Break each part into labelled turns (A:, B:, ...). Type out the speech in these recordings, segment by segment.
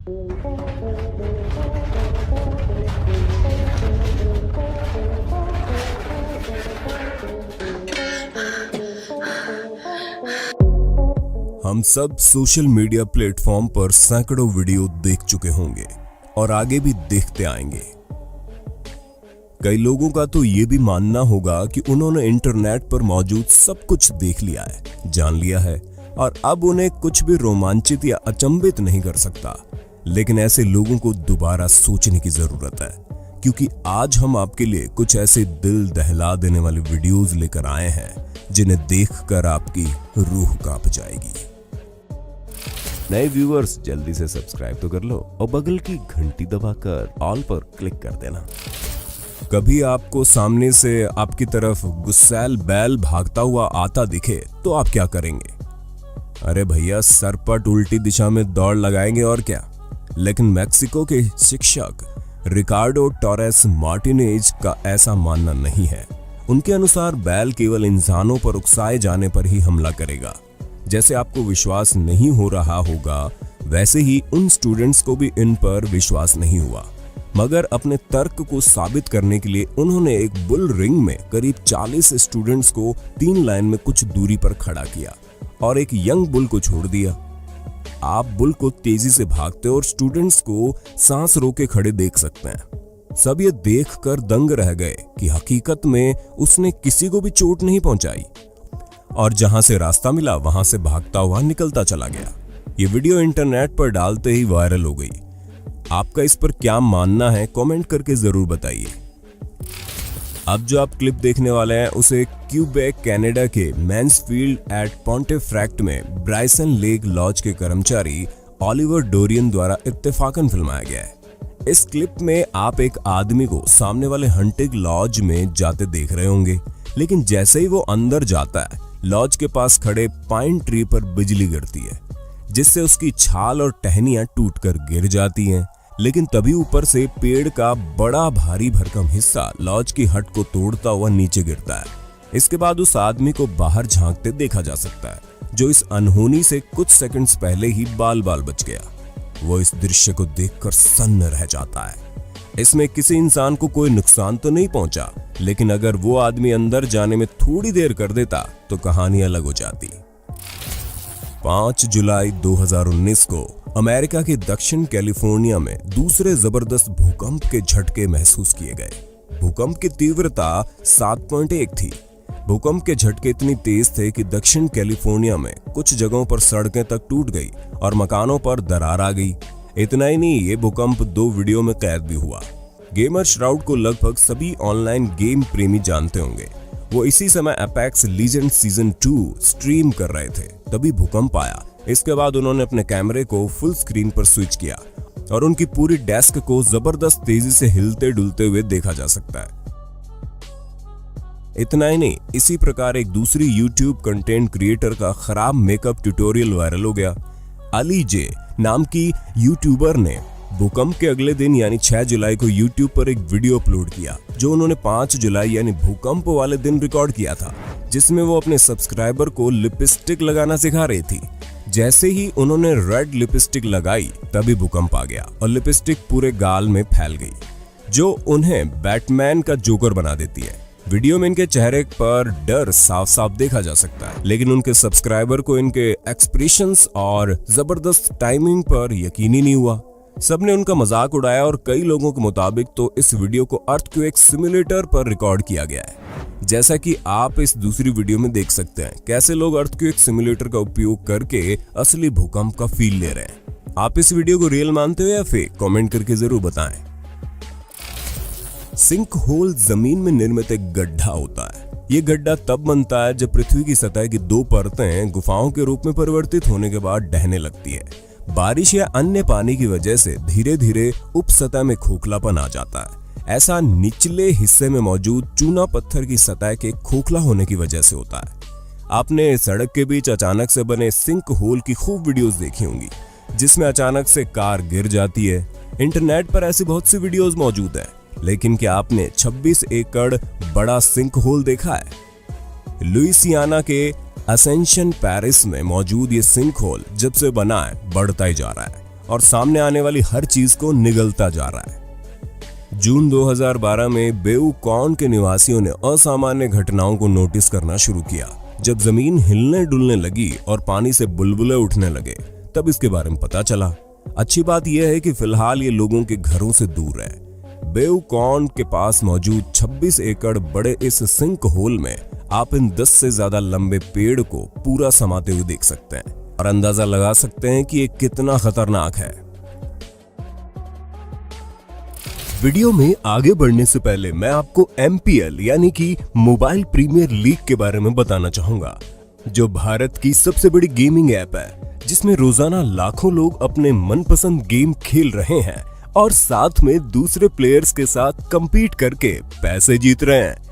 A: हम सब social media platform पर सैकड़ों वीडियो देख चुके होंगे और आगे भी देखते आएंगे। कई लोगों का तो ये भी मानना होगा कि उन्होंने इंटरनेट पर मौजूद सब कुछ देख लिया है, जान लिया है और अब उन्हें कुछ भी रोमांचित या अचंभित नहीं कर सकता। लेकिन ऐसे लोगों को दोबारा सोचने की जरूरत है, क्योंकि आज हम आपके लिए कुछ ऐसे दिल दहला देने वाले वीडियोस लेकर आए हैं जिन्हें देखकर आपकी रूह कांप जाएगी। नए व्यूअर्स जल्दी से सब्सक्राइब तो कर लो और बगल की घंटी दबाकर ऑल पर क्लिक कर देना। कभी आपको सामने से आपकी तरफ गुस्सैल बैल भागता हुआ आता दिखे तो आप क्या करेंगे? अरे भैया, सरपट उल्टी दिशा में दौड़ लगाएंगे और क्या। लेकिन मैक्सिको के शिक्षक रिकार्डो टोरेस मार्टिनेज का ऐसा मानना नहीं है। उनके अनुसार बैल केवल इंसानों पर उकसाए जाने पर ही हमला करेगा। जैसे आपको विश्वास नहीं हो रहा होगा, वैसे ही उन स्टूडेंट्स को भी इन पर विश्वास नहीं हुआ। मगर अपने तर्क को साबित करने के लिए उन्होंने एक बुल रिंग में करीब 40 स्टूडेंट्स को 3 लाइन में कुछ दूरी पर खड़ा किया और एक यंग बुल को छोड़ दिया। आप बुल को तेजी से भागते और स्टूडेंट्स को सांस रोके खड़े देख सकते हैं। सब ये देखकर दंग रह गए कि हकीकत में उसने किसी को भी चोट नहीं पहुंचाई और जहां से रास्ता मिला वहां से भागता हुआ निकलता चला गया। ये वीडियो इंटरनेट पर डालते ही वायरल हो गई। आपका इस पर क्या मानना है, कमेंट करके जरूर बताइए। अब जो आप क्लिप देखने वाले हैं उसे क्यूबेक कनाडा के मैन्सफील्ड एट पॉन्टेफ्रैक्ट में ब्राइसन लेक लॉज के कर्मचारी ओलिवर डोरियन द्वारा इत्तेफाकन फिल्माया गया है। इस क्लिप में आप एक आदमी को सामने वाले हंटिंग लॉज में जाते देख रहे होंगे, लेकिन जैसे ही वो अंदर जाता है, लॉज के पास खड़े पाइन ट्री पर बिजली गिरती है, जिससे उसकी छाल और टहनियां टूटकर गिर जाती हैं। लेकिन तभी ऊपर से पेड़ का बड़ा भारी भरकम हिस्सा लॉज की हट को तोड़ता हुआ नीचे गिरता है। इसके बाद उस आदमी को बाहर झांकते देखा जा सकता है, जो इस अनहोनी से कुछ सेकंड्स पहले ही बाल बाल बच गया। वो इस दृश्य को देखकर सन्न रह जाता है। इसमें किसी इंसान को कोई नुकसान तो नहीं पहुंचा, लेकिन अगर वो आदमी अंदर जाने में थोड़ी देर कर देता तो कहानी अलग हो जाती। 5 जुलाई 2019 को अमेरिका के दक्षिण कैलिफोर्निया में दूसरे जबरदस्त भूकंप के झटके महसूस किए गए। भूकंप की तीव्रता 7.1 थी। भूकंप के झटके इतनी तेज थे कि दक्षिण कैलिफोर्निया में कुछ जगहों पर सड़कें तक टूट गई और मकानों पर दरार आ गई। इतना ही नहीं, ये भूकंप 2 वीडियो में कैद भी हुआ। गेमर श्राउड को लगभग सभी ऑनलाइन गेम प्रेमी जानते होंगे। वो इसी समय एपेक्स लीजेंड्स सीजन 2 स्ट्रीम कर रहे थे, तभी भूकंप आया। इसके बाद उन्होंने अपने कैमरे को फुल स्क्रीन पर स्विच किया और उनकी पूरी डेस्क को जबरदस्त तेजी से हिलते डुलते हुए देखा जा सकता है। इतना ही नहीं, इसी प्रकार एक दूसरी YouTube कंटेंट क्रिएटर का खराब मेकअप ट्यूटोरियल वायरल हो गया। अली जे नाम की यूट्यूबर ने भूकंप के अगले दिन यानी 6 जुलाई को YouTube पर एक वीडियो अपलोड किया, जो उन्होंने 5 जुलाई यानी भूकंप वाले दिन रिकॉर्ड किया था, जिसमें वो अपने सब्सक्राइबर को लिपस्टिक लगाना सिखा रही थी। जैसे ही उन्होंने रेड लिपस्टिक लगाई, तभी भूकंप आ गया और लिपस्टिक पूरे गाल में फैल गई, जो उन्हें बैटमैन का जोकर बना देती है। वीडियो में इनके चेहरे पर डर साफ साफ देखा जा सकता है, लेकिन उनके सब्सक्राइबर को इनके एक्सप्रेशंस और जबरदस्त टाइमिंग पर यकीन ही नहीं हुआ। सबने उनका मजाक उड़ाया और कई लोगों के मुताबिक तो इस वीडियो को अर्थक्वेक सिमुलेटर पर रिकॉर्ड किया गया है। जैसा कि आप इस दूसरी वीडियो में देख सकते हैं, कैसे लोग अर्थक्वेक सिमुलेटर का उपयोग करके असली भूकंप का फील ले रहे हैं। आप इस वीडियो को रियल मानते हो या फेक, कमेंट करके जरूर बताएं। सिंक होल जमीन में निर्मित एक गड्ढा होता है। ये गड्ढा तब बनता है जब पृथ्वी की सतह की 2 परतें गुफाओं के रूप में परिवर्तित होने के बाद ढहने लगती है। बारिश या अन्य पानी की वजह से धीरे धीरे उप सतह में खोखलापन आ जाता है। ऐसा निचले हिस्से में मौजूद चूना पत्थर की सतह के खोखला होने की वजह से होता है। आपने सड़क के बीच अचानक से बने सिंक होल की खूब वीडियोस देखी होंगी, जिसमें अचानक से कार गिर जाती है। इंटरनेट पर ऐसी बहुत सी वीडियोस मौजूद है, लेकिन क्या आपने 26 एकड़ बड़ा सिंक होल देखा है? लुइसियाना के असेंशन पेरिस में मौजूद ये सिंक होल जब से बना है बढ़ता ही जा रहा है और सामने आने वाली हर चीज को निगलता जा रहा है। जून 2012 में बेउकॉन के निवासियों ने असामान्य घटनाओं को नोटिस करना शुरू किया। जब जमीन हिलने डुलने लगी और पानी से बुलबुले उठने लगे, तब इसके बारे में पता चला। अच्छी बात यह है कि फिलहाल ये लोगों के घरों से दूर है। बेउकॉन के पास मौजूद 26 एकड़ बड़े इस सिंक होल में आप इन 10 से ज्यादा लंबे पेड़ को पूरा समाते हुए देख सकते हैं और अंदाजा लगा सकते हैं कि ये कितना खतरनाक है। वीडियो में आगे बढ़ने से पहले मैं आपको MPL यानी कि मोबाइल प्रीमियर लीग के बारे में बताना चाहूंगा, जो भारत की सबसे बड़ी गेमिंग ऐप है, जिसमें रोजाना लाखों लोग अपने मनपसंद गेम खेल रहे हैं और साथ में दूसरे प्लेयर्स के साथ compete करके पैसे जीत रहे हैं।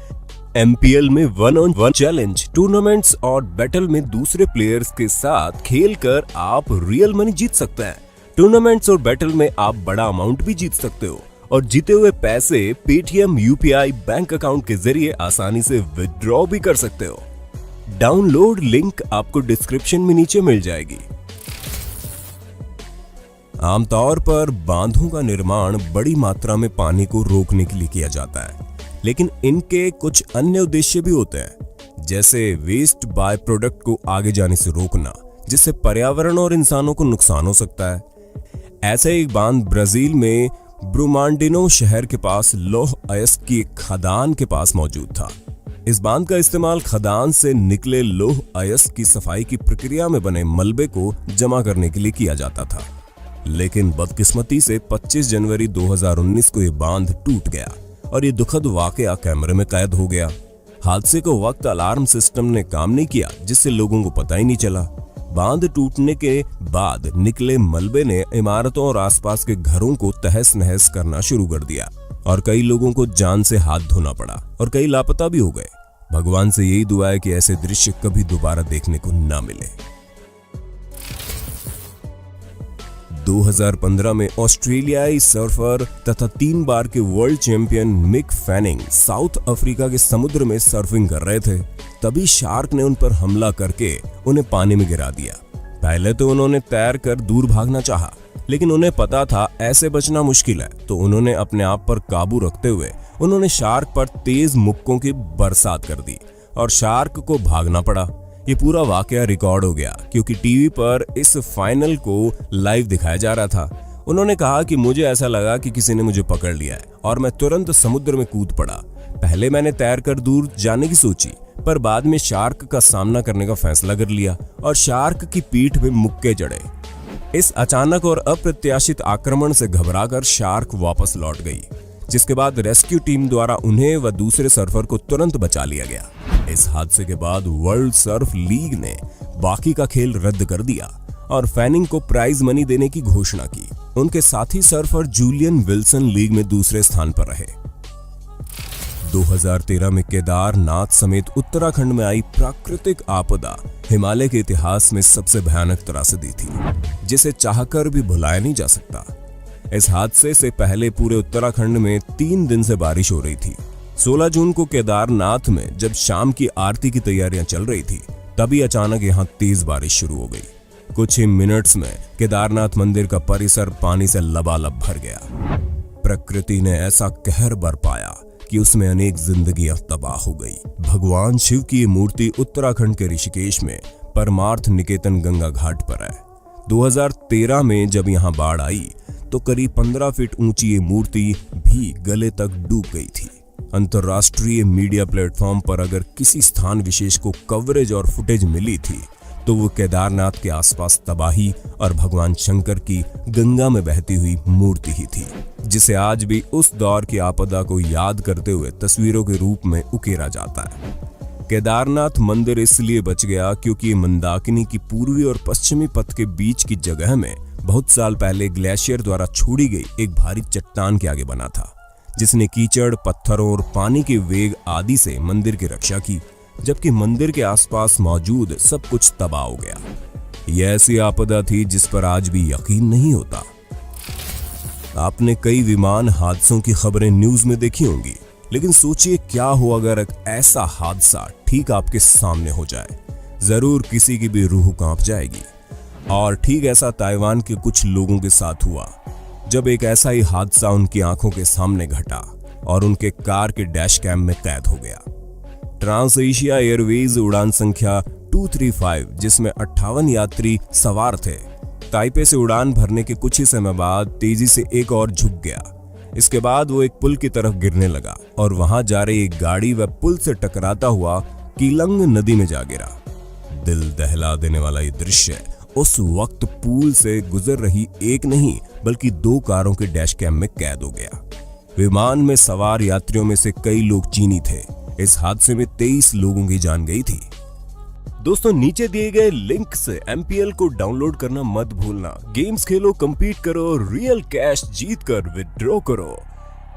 A: MPL में 1-on-1 चैलेंज, टूर्नामेंट्स और बैटल में दूसरे प्लेयर्स के साथ खेलकर आप रियल मनी जीत सकते हैं। टूर्नामेंट्स और बैटल में आप बड़ा अमाउंट भी जीत सकते हो और जीते हुए पैसे पेटीएम UPI बैंक अकाउंट के जरिए आसानी से विथड्रॉ भी कर सकते हो। डाउनलोड लिंक आपको डिस्क्रिप्शन में नीचे मिल जाएगी। आमतौर पर बांधों का निर्माण बड़ी मात्रा में पानी को रोकने के लिए किया जाता है, लेकिन इनके कुछ अन्य उद्देश्य भी होते हैं, जैसे वेस्ट बाय प्रोडक्ट को आगे जाने से रोकना, जिससे पर्यावरण और इंसानों को नुकसान हो सकता है। ऐसे एक बांध ब्राजील में ब्रुमांडिनो शहर के पास लौह अयस्क की एक खदान के पास मौजूद था। इस बांध का इस्तेमाल खदान से निकले लौह अयस्क की सफाई की प्रक्रिया में बने मलबे को जमा करने के लिए किया जाता था, लेकिन बदकिस्मती से 25 जनवरी 2019 को यह बांध टूट गया और ये दुखद वाकया कैमरे में कैद हो गया। हादसे को वक्त अलार्म सिस्टम ने काम नहीं किया, जिससे लोगों को पता ही नहीं चला। बांध टूटने के बाद निकले मलबे ने इमारतों और आसपास के घरों को तहस नहस करना शुरू कर दिया और कई लोगों को जान से हाथ धोना पड़ा और कई लापता भी हो गए। भगवान से यही दुआ है कि ऐसे दृश्य कभी दोबारा देखने को ना मिले। 2015 में ऑस्ट्रेलियाई सर्फर तथा 3 बार के world champion Mick Fanning South Africa के समुद्र में सर्फिंग कर रहे थे। तभी शार्क ने उन पर हमला करके उन्हें पानी में गिरा दिया। पहले तो उन्होंने तैर कर दूर भागना चाहा, लेकिन उन्हें पता था ऐसे बचना मुश्किल है, तो उन्होंने अपने आप पर काबू रखते हुए उन्होंने शार्क पर तेज मुक्कों की बरसात कर दी और शार्क को भागना पड़ा। ये पूरा वाकया रिकॉर्ड हो गया क्योंकि टीवी पर इस फाइनल को लाइव दिखाया जा रहा था। उन्होंने कहा कि मुझे ऐसा लगा कि किसी ने मुझे पकड़ लिया है और मैं तुरंत समुद्र में कूद पड़ा। पहले मैंने तैरकर दूर जाने की सोची, पर बाद में शार्क का सामना करने का फैसला कर लिया और शार्क की पीठ में मुक्के जड़े। इस अचानक और अप्रत्याशित आक्रमण से घबराकर शार्क वापस लौट गई, जिसके बाद रेस्क्यू टीम द्वारा उन्हें व दूसरे सर्फर को तुरंत बचा लिया गया। इस हादसे के बाद वर्ल्ड सर्फ लीग ने बाकी का खेल रद्द कर दिया और फैनिंग को प्राइज मनी देने की घोषणा की। उनके साथी सर्फर जूलियन विल्सन लीग में दूसरे स्थान पर रहे। 2013 में केदारनाथ समेत उत्तराखंड में आई प्राकृतिक आपदा हिमालय के इतिहास में सबसे भयानक त्रासदी थी, जिसे चाहकर भी भुलाया नहीं जा सकता। इस हादसे से पहले पूरे उत्तराखंड में 3 दिन से बारिश हो रही थी। 16 जून को केदारनाथ में जब शाम की आरती की तैयारियां चल रही थी, तभी अचानक यहां तेज बारिश शुरू हो गई। कुछ ही मिनट्स में केदारनाथ मंदिर का परिसर पानी से लबालब भर गया। प्रकृति ने ऐसा कहर बरपाया कि उसमें अनेक जिंदगियां तबाह हो गई। भगवान शिव की मूर्ति उत्तराखंड के ऋषिकेश में परमार्थ निकेतन गंगा घाट पर है। 2013 में जब यहां बाढ़ आई तो करीब 15 फीट ऊंची ये मूर्ति भी गले तक डूब गई थी। अंतर्राष्ट्रीय मीडिया प्लेटफॉर्म पर अगर किसी स्थान विशेष को कवरेज और फुटेज मिली थी तो वो केदारनाथ के आसपास तबाही और भगवान शंकर की गंगा में बहती हुई मूर्ति ही थी, जिसे आज भी उस दौर की आपदा को याद करते हुए तस्वीरों के रूप में उकेरा जाता है। केदारनाथ मंदिर इसलिए बच गया क्योंकि ये मंदाकिनी की पूर्वी और पश्चिमी पथ के बीच की जगह में बहुत साल पहले ग्लेशियर द्वारा छोड़ी गई एक भारी चट्टान के आगे बना था, जिसने कीचड़, पत्थरों और पानी के वेग आदि से मंदिर की रक्षा की, जबकि मंदिर के आसपास मौजूद सब कुछ तबाह हो गया। यह ऐसी आपदा थी जिस पर आज भी यकीन नहीं होता। आपने कई विमान हादसों की खबरें न्यूज में देखी होंगी, लेकिन सोचिए क्या हो अगर एक ऐसा हादसा ठीक आपके सामने हो जाए। जरूर किसी की भी रूह कांप जाएगी। और ठीक ऐसा ताइवान के कुछ लोगों के साथ हुआ, जब एक ऐसा ही हादसा उनकी आंखों के सामने घटा और उनके कार के डैश कैम में कैद हो गया। ट्रांस एशिया एयरवेज उड़ान संख्या 235, जिसमें 58 यात्री सवार थे, ताइपे से उड़ान भरने के कुछ ही समय बाद तेजी से एक और झुक गया। इसके बाद वो एक पुल की तरफ गिरने लगा और वहां जा रही एक गाड़ी व पुल से टकराता हुआ कीलंग नदी में जा गिरा। दिल दहला देने वाला ये दृश्य उस वक्त पुल से गुजर रही एक नहीं बल्कि 2 कारों के डैश कैम में कैद हो गया। विमान में सवार यात्रियों में से कई लोग चीनी थे। इस हादसे में 23 लोगों की जान गई थी। दोस्तों, नीचे दिए गए लिंक से MPL को डाउनलोड करना मत भूलना। गेम्स खेलो, compete करो, रियल कैश जीत कर विड्रॉ करो।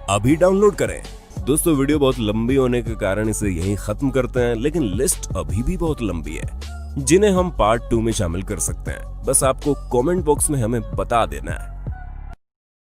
A: अभी डाउनलोड करें। दोस्तों, वीडियो बहुत लंबी होने के कारण इसे यहीं खत्म करते हैं, लेकिन लिस्ट अभी भी बहुत लंबी है जिन्हें हम पार्ट 2 में शामिल कर सकते हैं। बस आपको कमेंट बॉक्स में हमें बता देना है।